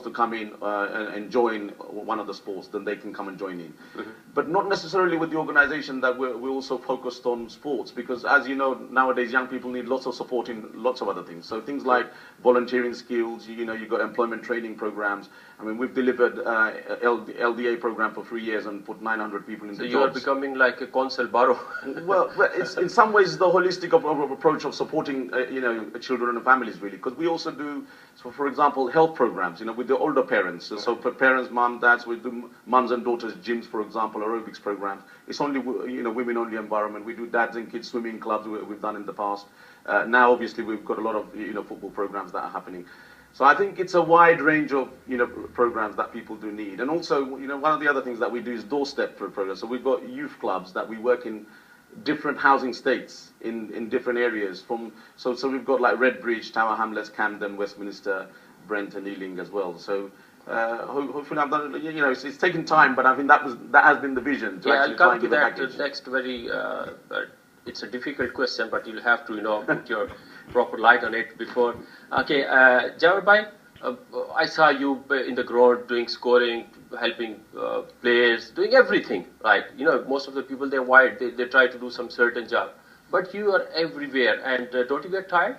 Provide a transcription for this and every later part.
to come in and join one of the sports, then they can come and join in. But not necessarily with the organization that we're also focused on sports, because as you know, nowadays young people need lots of support in lots of other things. So things like volunteering skills, you know, you've got employment training programs. I mean, we've delivered LDA program for 3 years and put 900 people into jobs. So you are becoming like a council borough. Well, it's in some ways the holistic approach of supporting, you know, children and families, really, because we also do, so for example, health programs, you know, with the older parents. So for parents, mom, dads, we do mums and daughters gyms, for example, aerobics programs. It's only, you know, women-only environment. We do dads and kids swimming clubs we've done in the past. Now, obviously, we've got a lot of, you know, football programs that are happening. So I think it's a wide range of, you know, programs that people do need. And also, you know, one of the other things that we do is doorstep programs. So we've got youth clubs that we work in different housing states in different areas. So we've got like Redbridge, Tower Hamlets, Camden, Westminster, Brent and Ealing as well. So hopefully I've done, you know, it's taken time, but I think that has been the vision to actually try and give a package. I'll come to that next very, it's a difficult question, but you'll have to, you know, put your proper light on it before. Okay, Jawar bhai, I saw you in the ground doing scoring, helping players, doing everything, right? You know, most of the people, they're white, they try to do some certain job. But you are everywhere, and don't you get tired?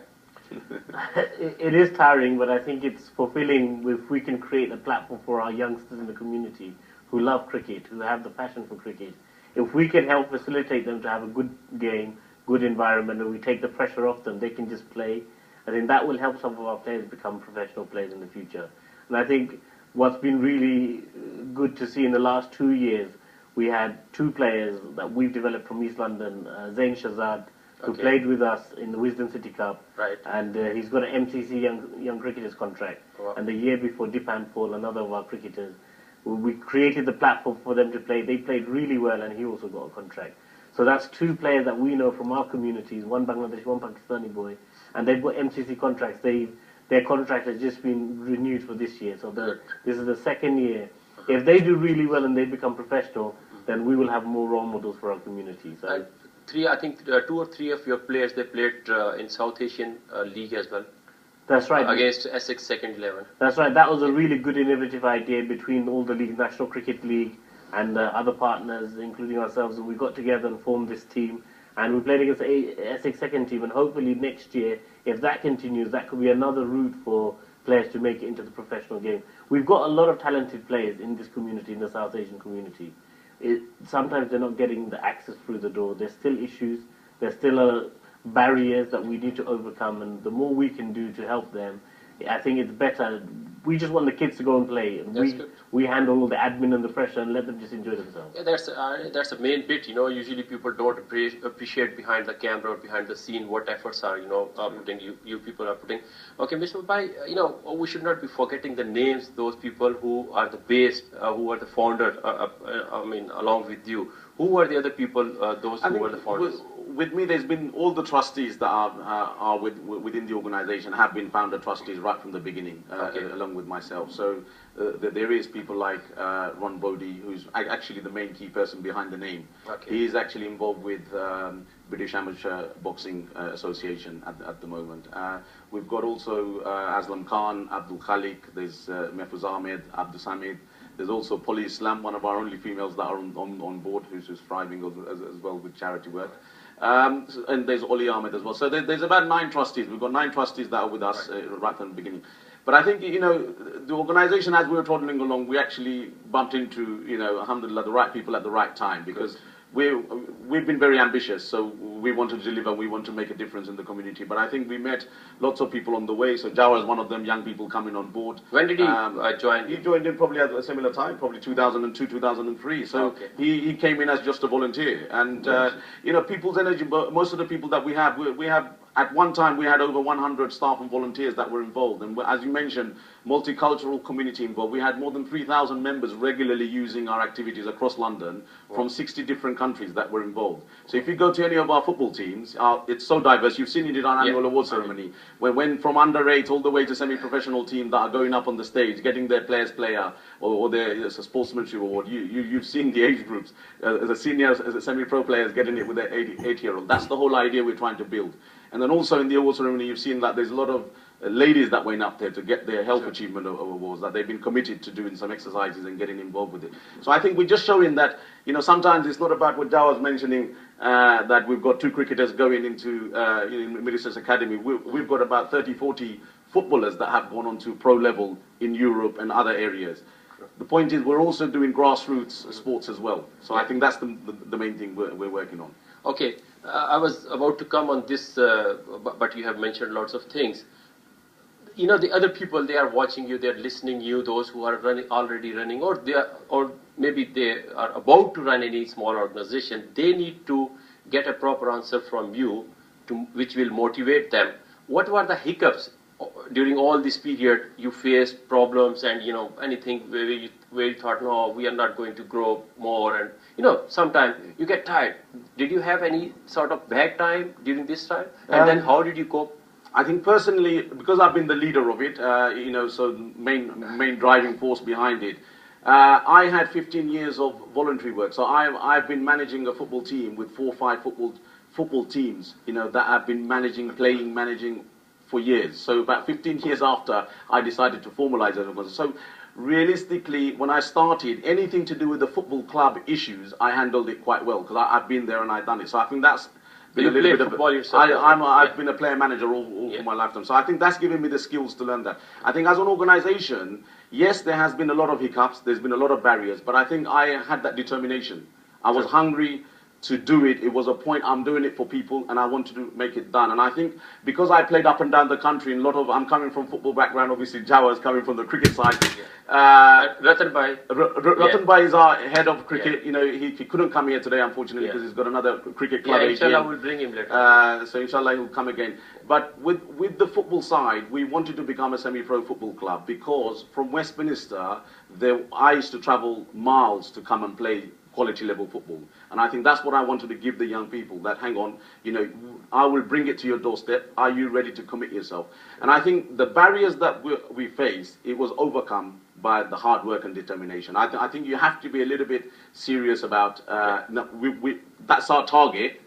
It is tiring, but I think it's fulfilling if we can create a platform for our youngsters in the community who love cricket, who have the passion for cricket. If we can help facilitate them to have a good game, good environment, and we take the pressure off them, they can just play. I think that will help some of our players become professional players in the future. And I think what's been really good to see in the last 2 years, we had 2 players that we've developed from East London, Zain Shahzad, who played with us in the Wisdom City Cup, right. And he's got an MCC young cricketers contract. Wow. And the year before, Dipan Paul, another of our cricketers, we created the platform for them to play. They played really well, and he also got a contract. So that's 2 players that we know from our communities, one Bangladeshi, one Pakistani boy, and they've got MCC contracts. Their contract has just been renewed for this year, so this is the 2nd year. If they do really well and they become professional, then we will have more role models for our community. So. I think 2 or 3 of your players, they played in South Asian League as well. That's right. Against Essex Second 11. That's right. That was a really good innovative idea between all the leagues, National Cricket League and other partners, including ourselves, and we got together and formed this team. And we played against the Essex second team, and hopefully next year, if that continues, that could be another route for players to make it into the professional game. We've got a lot of talented players in this community, in the South Asian community. Sometimes they're not getting the access through the door. There's still issues. There's still barriers that we need to overcome, and the more we can do to help them, I think it's better. We just want the kids to go and play. And we handle all the admin and the pressure and let them just enjoy themselves. Yeah, that's the main bit. You know, usually people don't appreciate behind the camera or behind the scene what efforts are, you know, putting you people are putting. Okay, Mr. Bhai, you know, we should not be forgetting the names, those people who are the base, who are the founders. I mean, along with you, who are the other people? Those who were the founders. With me, there's been all the trustees that are within the organisation have been founder trustees right from the beginning, along with myself. So there is people like Ron Bodie, who's actually the main key person behind the name. He is actually involved with British Amateur Boxing Association at the moment. We've got also Aslam Khan, Abdul Khalik, there's MESBA Ahmed, Abdul Samid. There's also Polly Islam, one of our only females that are on board, who's thriving as well with charity work. And there's Oli Ahmed as well. So there's about 9 trustees. We've got 9 trustees that are with us right from the beginning. But I think, you know, the organisation, as we were toddling along, we actually bumped into, you know, alhamdulillah, the right people at the right time, because we've been very ambitious, so we want to deliver, we want to make a difference in the community. But I think we met lots of people on the way, so Jawar is one of them, young people coming on board. When did he join? He joined in probably at a similar time, probably 2002, 2003. So he came in as just a volunteer. And, you know, people's energy, but most of the people that we have, at one time we had over 100 staff and volunteers that were involved. And as you mentioned, multicultural community involved. We had more than 3,000 members regularly using our activities across London from 60 different countries that were involved. So if you go to any of our football teams, it's so diverse. You've seen it in our annual award ceremony, when from under 8 all the way to semi-professional teams that are going up on the stage, getting their players player or their sportsmanship award. You've seen the age groups, as a senior, as a semi-pro players getting it with their 8-year-old. That's the whole idea we're trying to build. And then also in the award ceremony, you've seen that there's a lot of ladies that went up there to get their health achievement awards, that they've been committed to doing some exercises and getting involved with it. So I think we're just showing that, you know, sometimes it's not about what Jawar was mentioning, that we've got 2 cricketers going into Middlesex Academy. We've got about 30, 40 footballers that have gone on to pro level in Europe and other areas. The point is we're also doing grassroots sports as well. So I think that's the main thing we're working on. Okay, I was about to come on this, but you have mentioned lots of things. You know, the other people, they are watching you, they are listening to you, those who are already running, or maybe they are about to run any small organization. They need to get a proper answer from you, which will motivate them. What were the hiccups during all this period you faced, problems, and you know, anything where you thought, no, we are not going to grow more, and you know, sometimes you get tired. Did you have any sort of bad time during this time, and then how did you cope? I think personally, because I've been the leader of it, you know, so main driving force behind it. I had 15 years of voluntary work, so I've been managing a football team with 4 or 5 football teams, you know, that I've been managing for years. So about 15 years after, I decided to formalize it. So realistically, when I started, anything to do with the football club issues, I handled it quite well because I've been there and I've done it. So I think that's been a little bit of football yourself. I've been a player manager all for my lifetime. So I think that's given me the skills to learn that. I think as an organization, yes, there has been a lot of hiccups, there's been a lot of barriers, but I think I had that determination. I was hungry to do it. It was a point, I'm doing it for people and I wanted to make it done. And I think because I played up and down the country, and I'm coming from football background, obviously Jawar is coming from the cricket side. Ratan Bhai is our head of cricket. You know, he couldn't come here today, unfortunately, because he's got another cricket club. Inshallah, we'll bring him later. So inshallah he'll come again. But with the football side, we wanted to become a semi-pro football club because from Westminster, I used to travel miles to come and play quality level football. And I think that's what I wanted to give the young people, that hang on, you know, I will bring it to your doorstep. Are you ready to commit yourself? And I think the barriers that we faced, it was overcome by the hard work and determination. I think you have to be a little bit serious about, that's our target,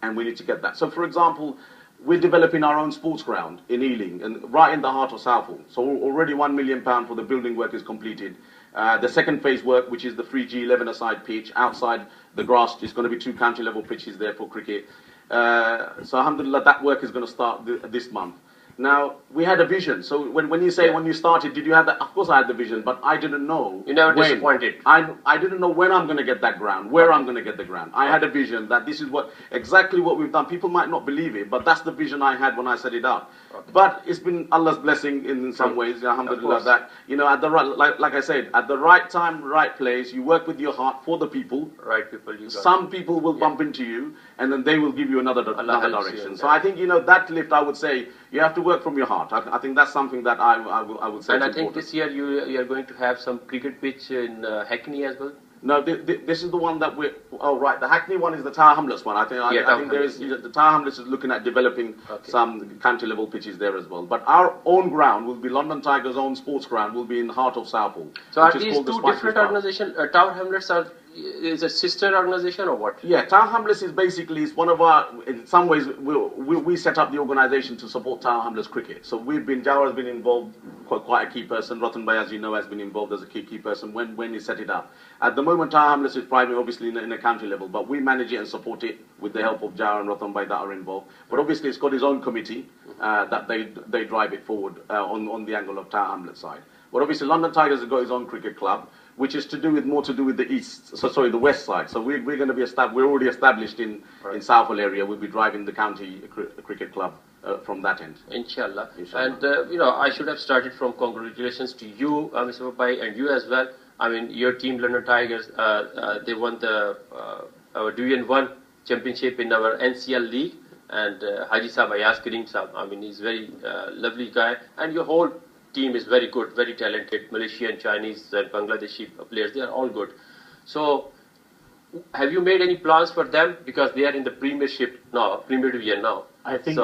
and we need to get that. So for example, we're developing our own sports ground in Ealing, and right in the heart of Southall. So already £1 million for the building work is completed. The second phase work, which is the 3G 11-a-side pitch, outside the grass, is going to be 2 county level pitches there for cricket. So alhamdulillah, that work is going to start this month. Now, we had a vision. So when you say when you started, did you have that? Of course I had the vision, but I didn't know. You never disappointed. I didn't know when I'm going to get that ground, where I'm going to get the ground. I had a vision that this is exactly what we've done. People might not believe it, but that's the vision I had when I set it up. But it's been Allah's blessing in some ways, alhamdulillah, that, you know, at the right, like I said, at the right time, right place, you work with your heart for the people. Right people. Some people will bump into you, and then they will give you another direction. So I think, you know, that lift, I would say, you have to work from your heart. I think that's something that I would say. And I think this year you are going to have some cricket pitch in Hackney as well. No, this is the one that we're. Oh, right. The Hackney one is the Tower Hamlets one. I think there is the Tower Hamlets is looking at developing some county level pitches there as well. But our own ground will be London Tigers' own sports ground. Will be in the heart of Southall. So are these 2 different organizations? Tower Hamlets is a sister organization or what? Yeah, Tower Hamlets is basically one of our. In some ways, we set up the organization to support Tower Hamlets cricket. So Jawar has been involved, quite a key person. Ratan Bhai, as you know, has been involved as a key person when he set it up. At the moment, Tower Hamlets is private, obviously in a county level, but we manage it and support it with the help of Jawar and Ratan Bhai that are involved. But obviously, it's got his own committee that they drive it forward on the angle of Tower Hamlets side. But obviously, London Tigers have got his own cricket club, which is more to do with the west side. So we're going to be we're already established in Southall area. We'll be driving the county cricket club from that end. Inshallah. And you know, I should have started from congratulations to you, Mr. Bhai, and you as well. I mean, your team, London Tigers, they won our Division 1 championship in our NCL league, and Haji Sahab, Ayaz Kareem Sahab, I mean, he's very lovely guy, and your whole team is very good, very talented. Malaysian, Chinese, and Bangladeshi players, they are all good. So, have you made any plans for them, because they are in the Premier Division now? I think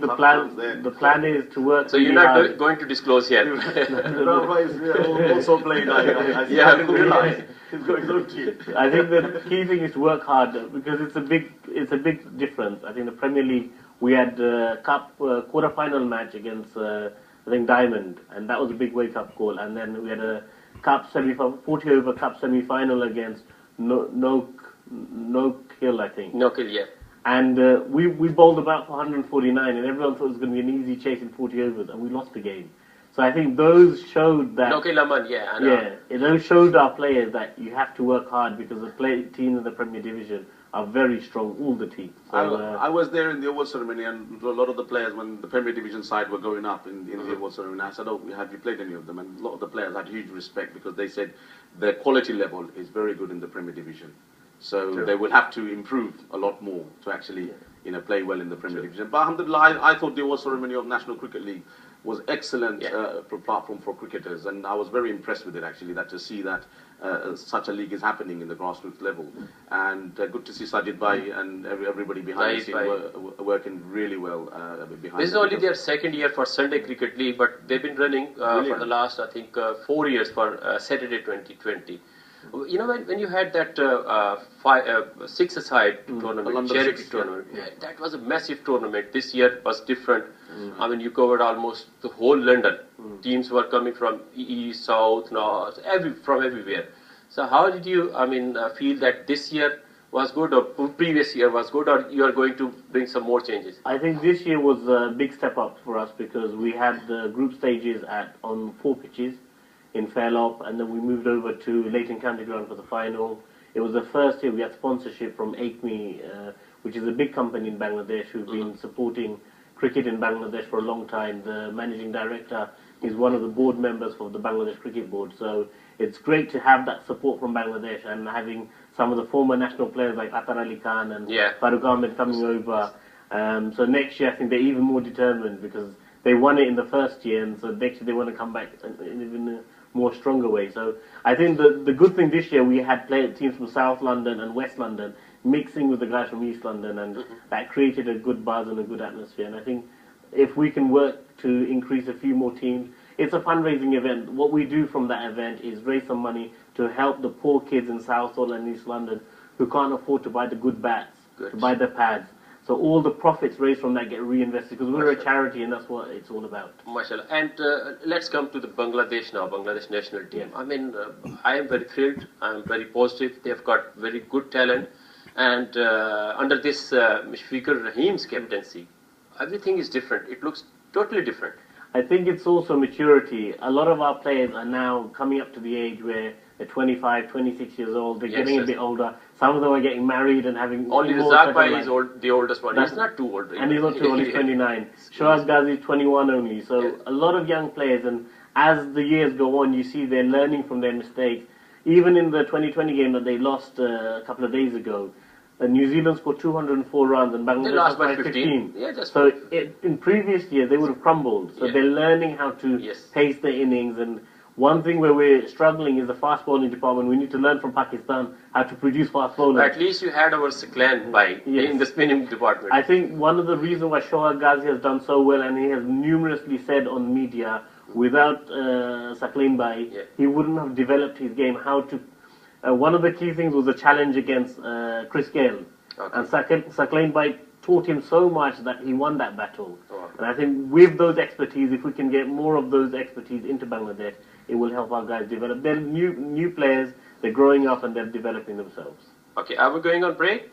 the plan is to work. So you're not going to disclose yet. Also playing. I didn't realize he's got his own team. I think the key thing is to work hard, because it's a big difference. I think the Premier League we had cup quarter-final match against I think Diamond, and that was a big wake-up call. And then we had a cup 40-over cup semi-final against No Kill, I think. No kill, yeah. And we bowled about for 149, and everyone thought it was going to be an easy chase in 40 overs, and we lost the game. So I think those showed that. No kill, Aman, yeah. I know. Yeah, those showed our players that you have to work hard because the teams in the Premier Division are very strong, all the teams. So, I was there in the award ceremony, and a lot of the players, when the Premier Division side were going up in the award ceremony, I said, "Oh, have you played any of them?" And a lot of the players had huge respect because they said their quality level is very good in the Premier Division. So they will have to improve a lot more to actually, play well in the Premier Division. But alhamdulillah, I thought the award ceremony of National Cricket League was excellent platform for cricketers, and I was very impressed with it actually. That to see that such a league is happening in the grassroots level, and good to see Sajid Bhai and everybody behind the scene working really well behind. This is only their second year for Sunday Cricket League, but they've been running for the last, I think, 4 years for Saturday 2020. You know, when you had that six-a-side tournament, charity tournament, that was a massive tournament. This year was different. I mean, you covered almost the whole London. Teams were coming from east, south, north, from everywhere. So how did you, feel that this year was good, or previous year was good, or you are going to bring some more changes? I think this year was a big step up for us because we had the group stages on 4 pitches in Fairlop, and then we moved over to Leighton County Ground for the final. It was the first year we had sponsorship from AHMED, which is a big company in Bangladesh who've been supporting cricket in Bangladesh for a long time. The managing director is one of the board members for the Bangladesh Cricket Board, so it's great to have that support from Bangladesh and having some of the former national players like Atar Ali Khan and Farooq Ahmed coming over. So next year I think they're even more determined because they won it in the first year, and so next year they want to come back in even more stronger way. So I think the good thing this year, we had teams from South London and West London mixing with the guys from East London, and that created a good buzz and a good atmosphere. And I think if we can work to increase a few more teams, it's a fundraising event. What we do from that event is raise some money to help the poor kids in South London and East London who can't afford to buy the good bats, to buy the pads. So all the profits raised from that get reinvested because we're a charity, and that's what it's all about. MashaAllah. And let's come to the Bangladesh now, Bangladesh national team. I mean, I am very thrilled. I am very positive. They've got very good talent. And under this Mishfiqur Rahim's captaincy, everything is different. It looks totally different. I think it's also maturity. A lot of our players are now coming up to the age where they're 25, 26 years old. They're getting a bit older. Some of them are getting married and having only Razak Bhai is the oldest one. He's not too old. Really. And he's not too old. He's 29. Shoaz Ghazi is 21 only. So a lot of young players. And as the years go on, you see they're learning from their mistakes. Even in the 2020 game that they lost a couple of days ago, New Zealand scored 204 runs and Bangladesh lost by 15. So in previous years they would have crumbled. So they're learning how to pace their innings. And one thing where we're struggling is the fast bowling department. We need to learn from Pakistan how to produce fast bowlers. At least you had our Saklan Bhai in the spinning department. I think one of the reasons why Shoaib Ghazi has done so well, and he has numerously said on media, without Saklan Bhai, he wouldn't have developed his game. One of the key things was a challenge against Chris Gale. And Saklan Bhai taught him so much that he won that battle. And I think with those expertise, if we can get more of those expertise into Bangladesh, it will help our guys develop. They're new players, they're growing up and they're developing themselves. Okay, are we going on break?